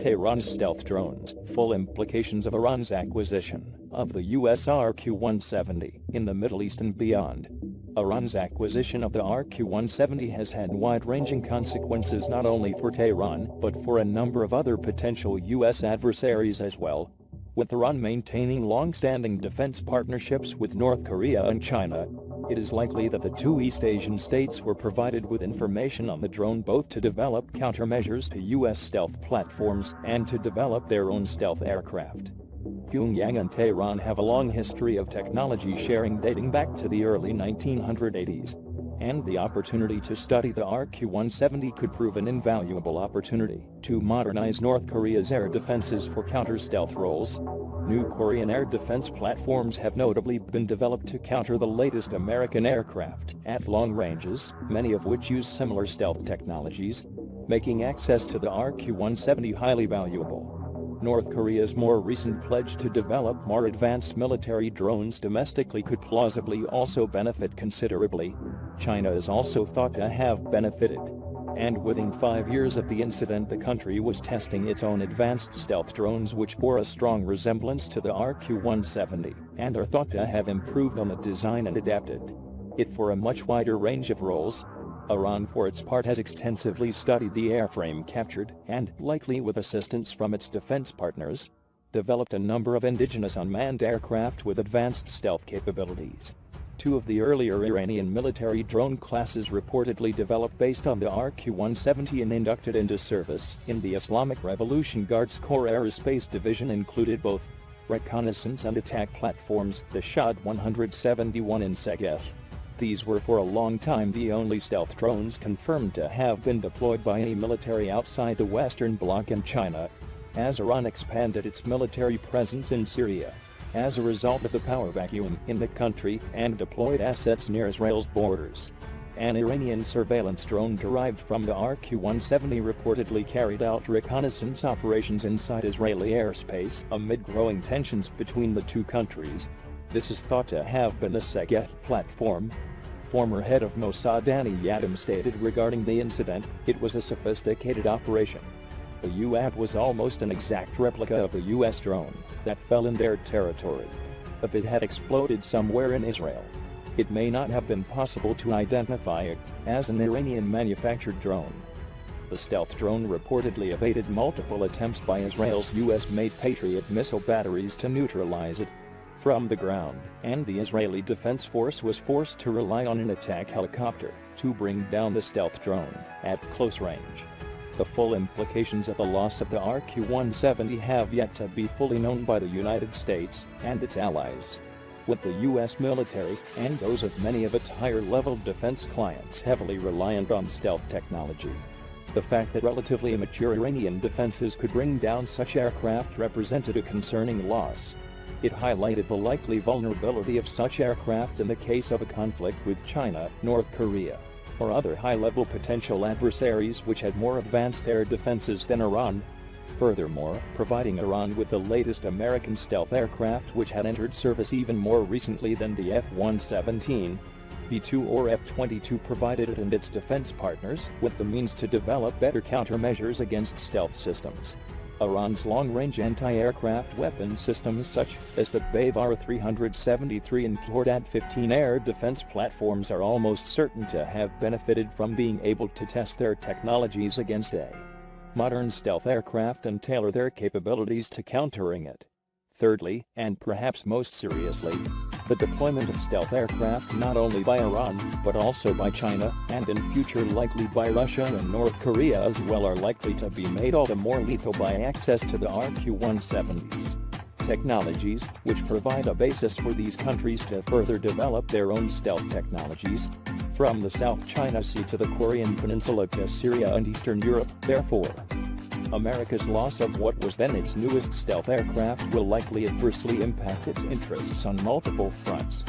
Tehran's stealth drones. Full implications of Iran's acquisition of the US RQ-170 in the Middle East and beyond. Iran's acquisition of the RQ-170 has had wide-ranging consequences not only for Tehran but for a number of other potential US adversaries as well. With Iran maintaining long-standing defense partnerships with North Korea and China, it is likely that the two East Asian states were provided with information on the drone both to develop countermeasures to US stealth platforms and to develop their own stealth aircraft. Pyongyang and Tehran have a long history of technology sharing dating back to the early 1980s, and the opportunity to study the RQ-170 could prove an invaluable opportunity to modernize North Korea's air defenses for counter-stealth roles. New Korean air defense platforms have notably been developed to counter the latest American aircraft at long ranges, many of which use similar stealth technologies, making access to the RQ-170 highly valuable. North Korea's more recent pledge to develop more advanced military drones domestically could plausibly also benefit considerably. China is also thought to have benefited, and within 5 years of the incident the country was testing its own advanced stealth drones which bore a strong resemblance to the RQ-170 and are thought to have improved on the design and adapted it for a much wider range of roles. Iran for its part has extensively studied the airframe captured and, likely with assistance from its defense partners, developed a number of indigenous unmanned aircraft with advanced stealth capabilities. Two of the earlier Iranian military drone classes reportedly developed based on the RQ-170 and inducted into service in the Islamic Revolution Guards Corps Aerospace Division included both reconnaissance and attack platforms, the shahed-191 and shahed. These were for a long time the only stealth drones confirmed to have been deployed by any military outside the Western Bloc and China, as Iran expanded its military presence in Syria as a result of the power vacuum in the country and deployed assets near Israel's borders. An Iranian surveillance drone derived from the RQ-170 reportedly carried out reconnaissance operations inside Israeli airspace amid growing tensions between the two countries. This is thought to have been a shahed platform. Former head of Mossad Danny Yadam stated regarding the incident, "It was a sophisticated operation. The UAV was almost an exact replica of the US drone that fell in their territory. If it had exploded somewhere in Israel, it may not have been possible to identify it as an Iranian-manufactured drone." The stealth drone reportedly evaded multiple attempts by Israel's US-made Patriot missile batteries to neutralize it from the ground, and the Israeli Defense Force was forced to rely on an attack helicopter to bring down the stealth drone at close range. The full implications of the loss of the RQ-170 have yet to be fully known by the United States and its allies, with the U.S. military and those of many of its higher-level defense clients heavily reliant on stealth technology. The fact that relatively immature Iranian defenses could bring down such aircraft represented a concerning loss. It highlighted the likely vulnerability of such aircraft in the case of a conflict with China, North Korea, or other high-level potential adversaries which had more advanced air defenses than Iran. Furthermore, providing Iran with the latest American stealth aircraft which had entered service even more recently than the F-117, B-2 or F-22 provided it and its defense partners with the means to develop better countermeasures against stealth systems. Iran's long-range anti-aircraft weapon systems such as the Bayvar 373 and Shahed-191 air defense platforms are almost certain to have benefited from being able to test their technologies against a modern stealth aircraft and tailor their capabilities to countering it. Thirdly, and perhaps most seriously, the deployment of stealth aircraft not only by Iran, but also by China, and in future likely by Russia and North Korea as well are likely to be made all the more lethal by access to the RQ-170s. Technologies, which provide a basis for these countries to further develop their own stealth technologies, from the South China Sea to the Korean Peninsula to Syria and Eastern Europe. Therefore, America's loss of what was then its newest stealth aircraft will likely adversely impact its interests on multiple fronts.